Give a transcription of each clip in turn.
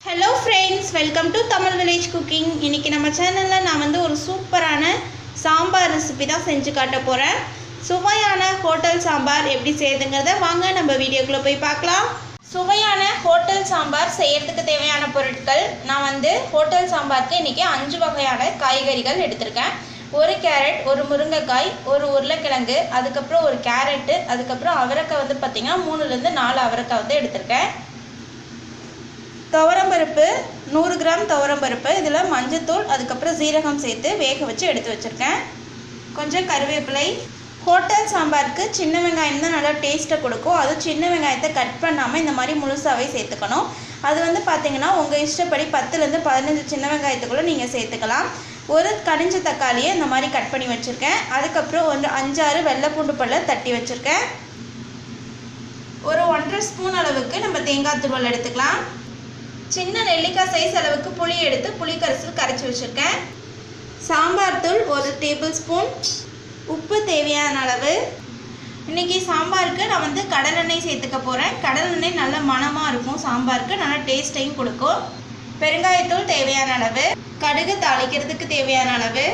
Hello friends, welcome to Tamil Village Cooking. இன்னைக்கு நம்ம சேனல்ல நான் வந்து ஒரு சூப்பரான சாம்பார் ரெசிபி தான் செஞ்சு காட்ட போறேன். சுவையான ஹோட்டல் சாம்பார் எப்படி செய்யுதுங்கறத வாங்க நம்ம வீடியோக்குள்ள போய் பார்க்கலாம். சுவையான ஹோட்டல் சாம்பார் செய்யிறதுக்கு தேவையான பொருட்கள் நான் வந்து ஹோட்டல் சாம்பாருக்கு இன்னைக்கு 5 வகையான காய்கறிகள் எடுத்துர்க்கேன். ஒரு கேரட், ஒரு முருங்கைக்காய், ஒரு உருளைக்கிழங்கு, அதுக்கு அப்புறம் ஒரு கேரட், அதுக்கு அப்புறம் அவரைக்காய் வந்து பாத்தீங்கன்னா 3 ல இருந்து 4 அவரைக்காய் வந்து எடுத்துர்க்கேன். துவரம்பருப்பு 100 கிராம் துவரம்பருப்பு, இதில் மஞ்சத்தூள் அதுக்கப்புறம் சீரகம் சேர்த்து வேக வச்சு எடுத்து வச்சுருக்கேன். கொஞ்சம் கருவேப்பிலை. ஹோட்டல் சாம்பாருக்கு சின்ன வெங்காயம் தான் நல்லா டேஸ்ட்டை கொடுக்கும். அது சின்ன வெங்காயத்தை கட் பண்ணாமல் இந்த மாதிரி முழுசாகவே சேர்த்துக்கணும். அது வந்து பார்த்திங்கன்னா உங்கள் இஷ்டப்படி 10லேருந்து 15 சின்ன வெங்காயத்துக்குள்ளே நீங்கள் சேர்த்துக்கலாம். ஒரு கனிஞ்ச தக்காளியை இந்த மாதிரி கட் பண்ணி வச்சுருக்கேன். அதுக்கப்புறம் ஒரு 5-6 வெள்ளைப்பூண்டு பல்லை தட்டி வச்சுருக்கேன். ஒரு 1½ ஸ்பூன் அளவுக்கு நம்ம தேங்காய் துருவல் எடுத்துக்கலாம். சின்ன நெல்லிக்காய் சைஸ் அளவுக்கு புளி எடுத்து புளிக்கரைசல் கரைச்சி வச்சுருக்கேன். சாம்பார் தூள் 1 டேபிள் ஸ்பூன், உப்பு தேவையான அளவு. இன்றைக்கி சாம்பாருக்கு நான் வந்து கடலெண்ணெய் சேர்த்துக்க போகிறேன். கடலெண்ணெய் நல்ல மணமாக இருக்கும், சாம்பாருக்கு நல்லா டேஸ்ட்டையும் கொடுக்கும். பெருங்காயத்தூள் தேவையான அளவு, கடுகு தாளிக்கிறதுக்கு தேவையான அளவு.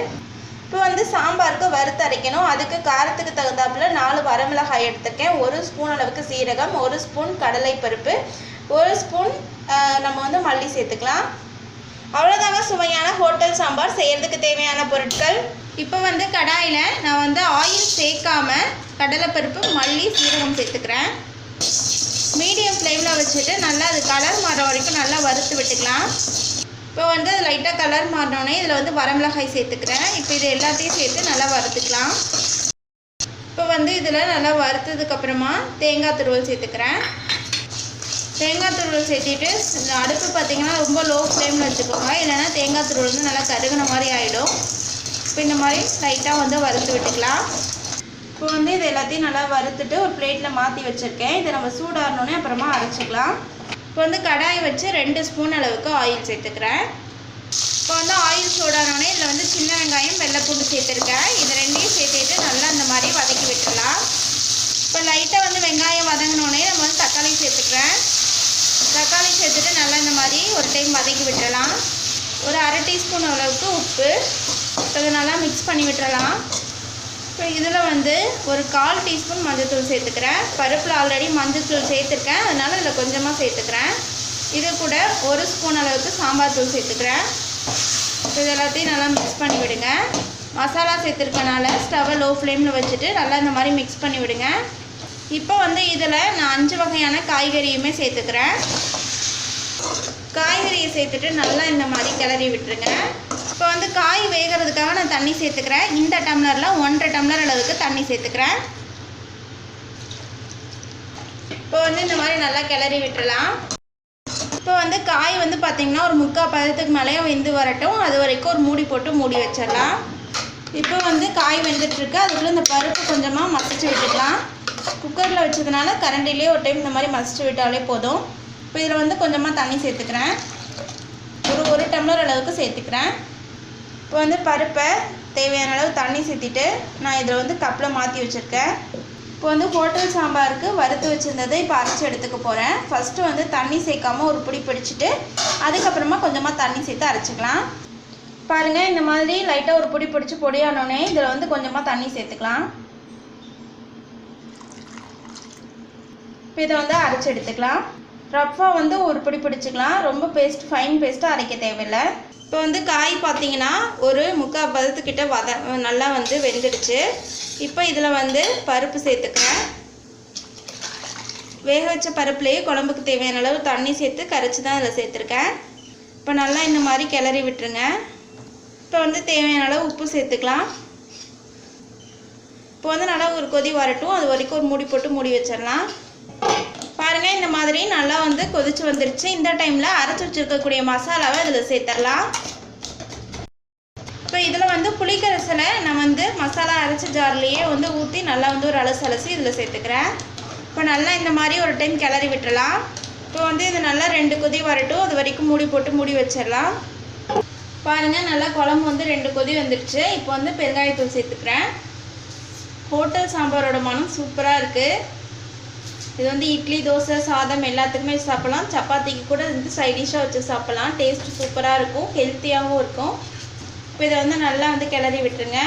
இப்போ வந்து சாம்பாருக்கு வறுத்து அரைக்கணும். அதுக்கு காரத்துக்கு தகுந்தாப்புல 4 வரமிளகாய் எடுத்துருக்கேன். 1 ஸ்பூன் அளவுக்கு சீரகம், 1 ஸ்பூன் கடலைப்பருப்பு, 1 ஸ்பூன் நம்ம வந்து மல்லி சேர்த்துக்கலாம். அவ்வளோதாங்க சுவையான ஹோட்டல் சாம்பார் செய்கிறதுக்கு தேவையான பொருட்கள். இப்போ வந்து கடாயில் நான் வந்து ஆயில் சேர்க்காம கடலைப்பருப்பு, மல்லி, சீரகம் சேர்த்துக்கிறேன். மீடியம் ஃப்ளேமில் வச்சுட்டு நல்லா அது கலர் மாற வரைக்கும் நல்லா வறுத்து விட்டுக்கலாம். இப்போ வந்து அது லைட்டாக கலர் மாறினோடனே இதில் வந்து வரமிளகாய் சேர்த்துக்கிறேன். இப்போ இது எல்லாத்தையும் சேர்த்து நல்லா வறுத்துக்கலாம். இப்போ வந்து இதில் நல்லா வறுத்ததுக்கப்புறமா தேங்காய் துருவல் சேர்த்துக்கிறேன். தேங்காய் துருவல் சேர்த்திட்டு அடுப்பு பார்த்திங்கன்னா ரொம்ப லோ ஃப்ளேமில் வச்சுக்கோங்க, இல்லைன்னா தேங்காய் துருவல் வந்து நல்லா கருகின மாதிரி ஆகிடும். இப்போ இந்த மாதிரி லைட்டாக வந்து வறுத்து விட்டுக்கலாம். இப்போ வந்து இது எல்லாத்தையும் நல்லா வறுத்துட்டு ஒரு பிளேட்டில் மாற்றி வச்சுருக்கேன். இதை நம்ம சூடாறினோடனே அப்புறமா அரைச்சிக்கலாம். இப்போ வந்து கடாயை வச்சு 2 ஸ்பூன் அளவுக்கு ஆயில் சேர்த்துக்கிறேன். இப்போ வந்து ஆயில் சூடானோடனே இதில் வந்து சின்ன வெங்காயம், வெள்ளைப்பூண்டு சேர்த்துருக்கேன். இது ரெண்டையும் சேர்த்துட்டு நல்லா இந்த மாதிரி வதக்கி விட்டுடலாம். இப்போ லைட்டாக வந்து வெங்காயம் வதங்கினோடனே நம்ம வந்து தக்காளி சேர்த்துக்கிறேன். தக்காளி சேர்த்துட்டு நல்லா இந்த மாதிரி ஒரு டைம் வதக்கி விட்டுறலாம். ஒரு 1/2 டீஸ்பூன் அளவுக்கு உப்பு, அதை நல்லா மிக்ஸ் பண்ணி விட்டுறலாம். இப்போ இதில் வந்து ஒரு 1/4 டீஸ்பூன் மஞ்சத்தூள் சேர்த்துக்கிறேன். பருப்பில் ஆல்ரெடி மஞ்சத்தூள் சேர்த்துருக்கேன், அதனால் இதில் கொஞ்சமாக சேர்த்துக்கிறேன். இது கூட 1 ஸ்பூன் அளவுக்கு சாம்பார் தூள் சேர்த்துக்கிறேன். இப்போ இது எல்லாத்தையும் நல்லா மிக்ஸ் பண்ணி விடுங்க. மசாலா சேர்த்துருக்கனால ஸ்டவ்வை லோ ஃப்ளேமில் வச்சுட்டு நல்லா இந்த மாதிரி மிக்ஸ் பண்ணி விடுங்க. இப்போ வந்து இதில் நான் 5 வகையான காய்கறியுமே சேர்த்துக்கிறேன். காய்கறியை சேர்த்துட்டு நல்லா இந்த மாதிரி கிளறி விட்டுருங்க. இப்போ வந்து காய் வேகிறதுக்காக நான் தண்ணி சேர்த்துக்கிறேன். இந்த டம்ளரில் 1½ டம்ளர் அளவுக்கு தண்ணி சேர்த்துக்கிறேன். இப்போ வந்து இந்த மாதிரி நல்லா கிளறி விட்டுடலாம். இப்போ வந்து காய் வந்து பார்த்திங்கன்னா ஒரு 3/4 பதத்துக்கு மேலேயே வெந்து வரட்டும். அது வரைக்கும் ஒரு மூடி போட்டு மூடி வச்சிடலாம். இப்போ வந்து காய் வெந்துட்டுருக்கு. அதுக்குள்ளே இந்த பருப்பு கொஞ்சமாக மசிச்சு விட்டுக்கலாம். குக்கரில் வச்சதுனால கரண்டிலே ஒரு டைம் இந்த மாதிரி மசிச்சு விட்டாலே போதும். இப்போ இதில் வந்து கொஞ்சமாக தண்ணி சேர்த்துக்கிறேன். ஒரு 1 டம்ளர் அளவுக்கு சேர்த்துக்கிறேன். இப்போ வந்து பருப்பை தேவையான அளவு தண்ணி சேர்த்திட்டு நான் இதில் வந்து கப்பில் மாற்றி வச்சுருக்கேன். இப்போ வந்து ஹோட்டல் சாம்பாருக்கு வறுத்து வச்சுருந்ததை இப்போ அரைச்சி எடுத்துக்க போகிறேன். ஃபஸ்ட்டு வந்து தண்ணி சேர்க்காமல் ஒரு பிடி பிடிச்சிட்டு அதுக்கப்புறமா கொஞ்சமாக தண்ணி சேர்த்து அரைச்சிக்கலாம். பாருங்கள், இந்த மாதிரி லைட்டாக ஒரு பிடி பிடிச்சி பொடியானோடனே இதில் வந்து கொஞ்சமாக தண்ணி சேர்த்துக்கலாம். இப்போ இதை வந்து அரைச்சி எடுத்துக்கலாம். ரஃப்பாக வந்து ஒரு பிடி பிடிச்சிக்கலாம். ரொம்ப ஃபைன் பேஸ்ட்டாக அரைக்க தேவையில்லை. இப்போ வந்து காய் பார்த்தீங்கன்னா ஒரு 3/4 பதத்துக்கிட்ட நல்லா வந்து வெந்துடுச்சு. இப்போ இதில் வந்து பருப்பு சேர்த்துக்கிறேன். வேக வச்ச பருப்புலேயே குழம்புக்கு தேவையான அளவு தண்ணி சேர்த்து கரைச்சி தான் இதில் சேர்த்துருக்கேன். இப்போ நல்லா இந்த மாதிரி கிளறி விட்டுருங்க. இப்போ வந்து தேவையான அளவு உப்பு சேர்த்துக்கலாம். இப்போ வந்து நல்லா ஒரு கொதி வரட்டும். அது வரைக்கும் ஒரு மூடி போட்டு மூடி வச்சிடலாம். பாருங்கள், இந்த மாதிரி நல்லா வந்து கொதிச்சு வந்துருச்சு. இந்த டைமில் அரைச்சி வச்சுருக்கக்கூடிய மசாலாவை இதில் சேர்த்துடலாம். இப்போ இதில் வந்து புளிக்கரைசலை நான் வந்து மசாலா அரைச்சி ஜார்லேயே வந்து ஊற்றி நல்லா வந்து ஒரு அலசி இதில் சேர்த்துக்கிறேன். இப்போ நல்லா இந்த மாதிரி ஒரு டைம் கிளறி விட்டுடலாம். இப்போ வந்து இது நல்லா 2 கொதி வரட்டும். அது வரைக்கும் மூடி போட்டு மூடி வச்சிடலாம். பாருங்கள், நல்லா குழம்பு வந்து 2 கொதி வந்துடுச்சு. இப்போ வந்து பெருங்காயத்தூள் சேர்த்துக்கிறேன். ஹோட்டல் சாம்பாரோட மனம் சூப்பராக இருக்குது. இது வந்து இட்லி, தோசை, சாதம் எல்லாத்துக்குமே சாப்பிடலாம். சப்பாத்திக்கு கூட வந்து சைட் டிஷ்ஷாக வச்சு சாப்பிடலாம். டேஸ்ட் சூப்பராக இருக்கும், ஹெல்த்தியாகவும் இருக்கும். இப்போ இதை வந்து நல்லா வந்து கிளறி விட்டுருங்க.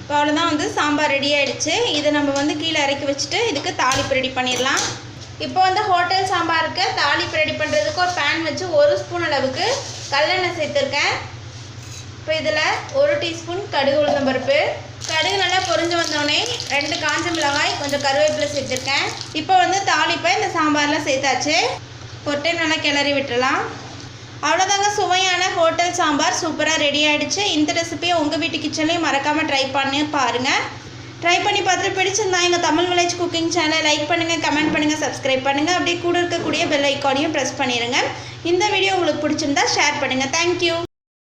இப்போ அவ்வளோதான் வந்து சாம்பார் ரெடி ஆகிடுச்சு. இதை நம்ம வந்து கீழே இறக்கி வச்சுட்டு இதுக்கு தாளிப்பு ரெடி பண்ணிடலாம். இப்போ வந்து ஹோட்டல் சாம்பாருக்கு தாளிப்பு ரெடி பண்ணுறதுக்கு ஒரு பேன் வச்சு 1 ஸ்பூன் அளவுக்கு கல்லெண்ணெய் சேர்த்துருக்கேன். இப்போ இதில் 1 டீஸ்பூன் கடுகு உளுந்தம் பருப்பு, கடுகு நல்லா பொரிஞ்சு வந்தோடனே 2 காஞ்ச மிளகாய், கொஞ்சம் கருவேப்பிலை சேர்த்துருக்கேன். இப்போ வந்து தாளிப்பை இந்த சாம்பாரில் சேர்த்தாச்சு. ஒரு டைம் நல்லா கிளறி விட்டுடலாம். அவ்வளோதாங்க, சுவையான ஹோட்டல் சாம்பார் சூப்பராக ரெடி ஆகிடுச்சு. இந்த ரெசிபியை உங்கள் வீட்டு கிச்சன்லேயும் மறக்காமல் ட்ரை பண்ணி பாருங்கள். ட்ரை பண்ணி பார்த்துட்டு பிடிச்சிருந்தா எங்கள் தமிழ் வில்லேஜ் குக்கிங் சேனலை லைக் பண்ணுங்கள், கமெண்ட் பண்ணுங்கள், சப்ஸ்கிரைப் பண்ணுங்கள். அப்படியே கூட இருக்கக்கூடிய பெல் ஐக்கானையும் ப்ரெஸ் பண்ணிடுங்க. இந்த வீடியோ உங்களுக்கு பிடிச்சிருந்தா ஷேர் பண்ணுங்கள். தேங்க்யூ.